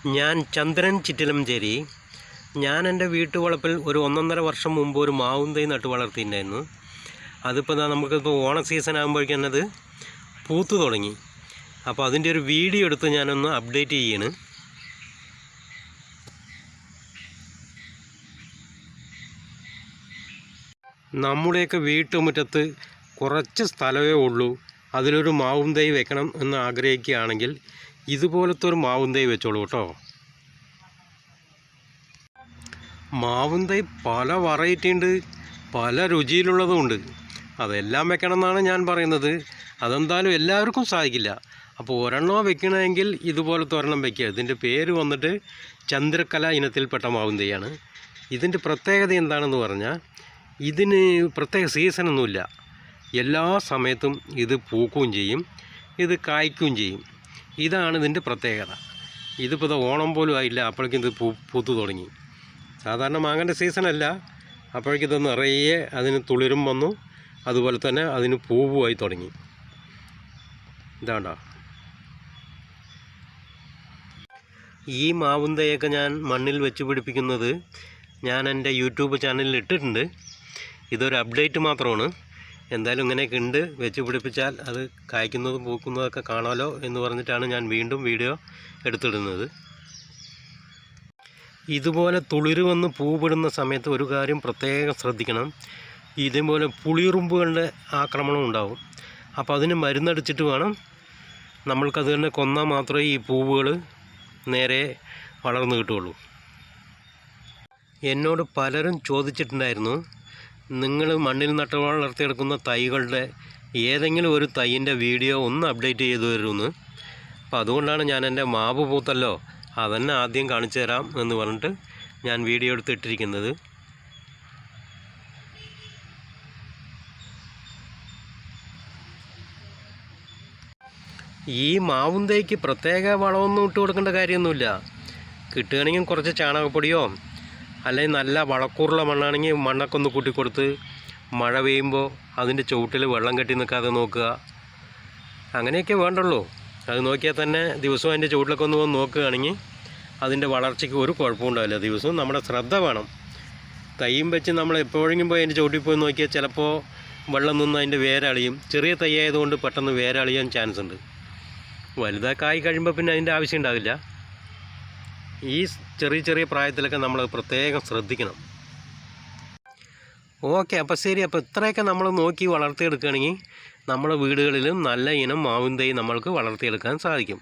ഞാൻ ചന്ദ്രൻ ചിറ്റിലഞ്ചേരി. ഞാൻ എൻ്റെ വീട്ടുവളപ്പിൽ ഒരു 1.5 വർഷം മുമ്പ് ഒരു മാവും തൈ നട്ട് വളർത്തിയിട്ടുണ്ടായിരുന്നു. അതിപ്പോൾ നമുക്കിപ്പോൾ ഓണ സീസൺ ആകുമ്പോഴേക്കും അത് പൂത്തു തുടങ്ങി. അപ്പോൾ അതിൻ്റെ ഒരു വീഡിയോ എടുത്ത് ഞാനൊന്ന് അപ്ഡേറ്റ് ചെയ്യാണ്. നമ്മുടെയൊക്കെ വീട്ടുമുറ്റത്ത് കുറച്ച് സ്ഥലമേ ഉള്ളൂ. അതിലൊരു മാവും തൈ വെക്കണം എന്ന് ആഗ്രഹിക്കുകയാണെങ്കിൽ ഇതുപോലത്തെ ഒരു മാവും തൈ വെച്ചോളൂ കേട്ടോ. മാവും തൈ പല വെറൈറ്റി ഉണ്ട്, പല രുചിയിലുള്ളതുമുണ്ട്. അതെല്ലാം വെക്കണം എന്നാണ് ഞാൻ പറയുന്നത്. അതെന്തായാലും എല്ലാവർക്കും സാധിക്കില്ല. അപ്പോൾ ഒരെണ്ണം വെക്കണമെങ്കിൽ ഇതുപോലത്തെ ഒരെണ്ണം വെക്കുക. ഇതിൻ്റെ പേര് വന്നിട്ട് ചന്ദ്രക്കല ഇനത്തിൽപ്പെട്ട മാവും തൈയാണ്. ഇതിൻ്റെ പ്രത്യേകത എന്താണെന്ന് പറഞ്ഞാൽ ഇതിന് പ്രത്യേക സീസണൊന്നുമില്ല. എല്ലാ സമയത്തും ഇത് പൂക്കുകയും ചെയ്യും, ഇത് കായ്ക്കുകയും ചെയ്യും. ഇതാണ് ഇതിൻ്റെ പ്രത്യേകത. ഇതിപ്പോൾ ഓണം പോലും ആയില്ല, അപ്പോഴേക്കും ഇത് പൂത്തു തുടങ്ങി. സാധാരണ മാങ്ങൻ്റെ സീസണല്ല, അപ്പോഴേക്കും ഇത് നിറയെ അതിന് തുളിരും വന്നു, അതുപോലെ തന്നെ അതിന് പൂവുമായി തുടങ്ങി. ഇതാണ്ടോ, ഈ മാവും തൈയൊക്കെ ഞാൻ മണ്ണിൽ വെച്ച് പിടിപ്പിക്കുന്നത് ഞാൻ എൻ്റെ യൂട്യൂബ് ചാനലിൽ ഇട്ടിട്ടുണ്ട്. ഇതൊരു അപ്ഡേറ്റ് മാത്രമാണ്. എന്തായാലും ഇങ്ങനെയൊക്കെ ഉണ്ട്, വെച്ച് പിടിപ്പിച്ചാൽ അത് കായ്ക്കുന്നതും പൂക്കുന്നതൊക്കെ കാണാമല്ലോ എന്ന് പറഞ്ഞിട്ടാണ് ഞാൻ വീണ്ടും വീഡിയോ എടുത്തിടുന്നത്. ഇതുപോലെ തുളിര് വന്ന് പൂവിടുന്ന സമയത്ത് ഒരു കാര്യം പ്രത്യേകം ശ്രദ്ധിക്കണം. ഇതേപോലെ പുളിയുറുമ്പുകളുടെ ആക്രമണം ഉണ്ടാവും. അപ്പോൾ അതിന് മരുന്നടിച്ചിട്ട് വേണം നമ്മൾക്കത് തന്നെ കൊന്നാൽ മാത്രമേ ഈ പൂവുകൾ നേരെ വളർന്നു കിട്ടുകയുള്ളൂ. എന്നോട് പലരും ചോദിച്ചിട്ടുണ്ടായിരുന്നു, നിങ്ങൾ മണ്ണിൽ നട്ട് വളർത്തിയെടുക്കുന്ന തൈകളുടെ ഏതെങ്കിലും ഒരു തൈയിൻ്റെ വീഡിയോ ഒന്ന് അപ്ഡേറ്റ് ചെയ്തു തരുമെന്ന്. അപ്പോൾ അതുകൊണ്ടാണ് ഞാൻ എൻ്റെ മാവ് പൂത്തല്ലോ അതന്നെ ആദ്യം കാണിച്ചു തരാം എന്ന് പറഞ്ഞിട്ട് ഞാൻ വീഡിയോ എടുത്തിട്ടിരിക്കുന്നത്. ഈ മാവും തൈക്ക് പ്രത്യേക വളമൊന്നും ഇട്ട് കൊടുക്കേണ്ട കാര്യമൊന്നുമില്ല. കിട്ടുകയാണെങ്കിൽ കുറച്ച് ചാണകപ്പൊടിയോ അല്ലെങ്കിൽ നല്ല വളക്കൂറുള്ള മണ്ണാണെങ്കിൽ മണ്ണൊക്കെ ഒന്ന് കൂട്ടിക്കൊടുത്ത് മഴ പെയ്യുമ്പോൾ അതിൻ്റെ ചുവട്ടിൽ വെള്ളം കെട്ടി നിൽക്കാതെ നോക്കുക. അങ്ങനെയൊക്കെ വേണ്ടുള്ളൂ. അത് നോക്കിയാൽ തന്നെ ദിവസവും അതിൻ്റെ ചുവട്ടിലൊക്കെ ഒന്ന് വന്ന് നോക്കുകയാണെങ്കിൽ അതിൻ്റെ വളർച്ചയ്ക്ക് ഒരു കുഴപ്പമുണ്ടാവില്ല. ദിവസവും നമ്മുടെ ശ്രദ്ധ വേണം. തൈയും വെച്ച് നമ്മൾ എപ്പോഴെങ്കിലും പോയി അതിൻ്റെ ചുവട്ടിൽ പോയി നോക്കിയാൽ ചിലപ്പോൾ വെള്ളം നിന്ന് അതിൻ്റെ വേരളിയും. ചെറിയ തൈ ആയതുകൊണ്ട് പെട്ടെന്ന് വേരളിയാൻ ചാൻസ് ഉണ്ട്. വലുതായി കഴിയുമ്പോൾ പിന്നെ അതിൻ്റെ ആവശ്യം ഉണ്ടാവില്ല. ഈ ചെറിയ ചെറിയ പ്രായത്തിലൊക്കെ നമ്മൾ പ്രത്യേകം ശ്രദ്ധിക്കണം. ഓക്കെ, അപ്പോൾ ശരി. അപ്പോൾ ഇത്രയൊക്കെ നമ്മൾ നോക്കി വളർത്തിയെടുക്കുകയാണെങ്കിൽ നമ്മുടെ വീടുകളിലും നല്ല ഇനം മാവും തൈ നമ്മൾക്ക് വളർത്തിയെടുക്കാൻ സാധിക്കും.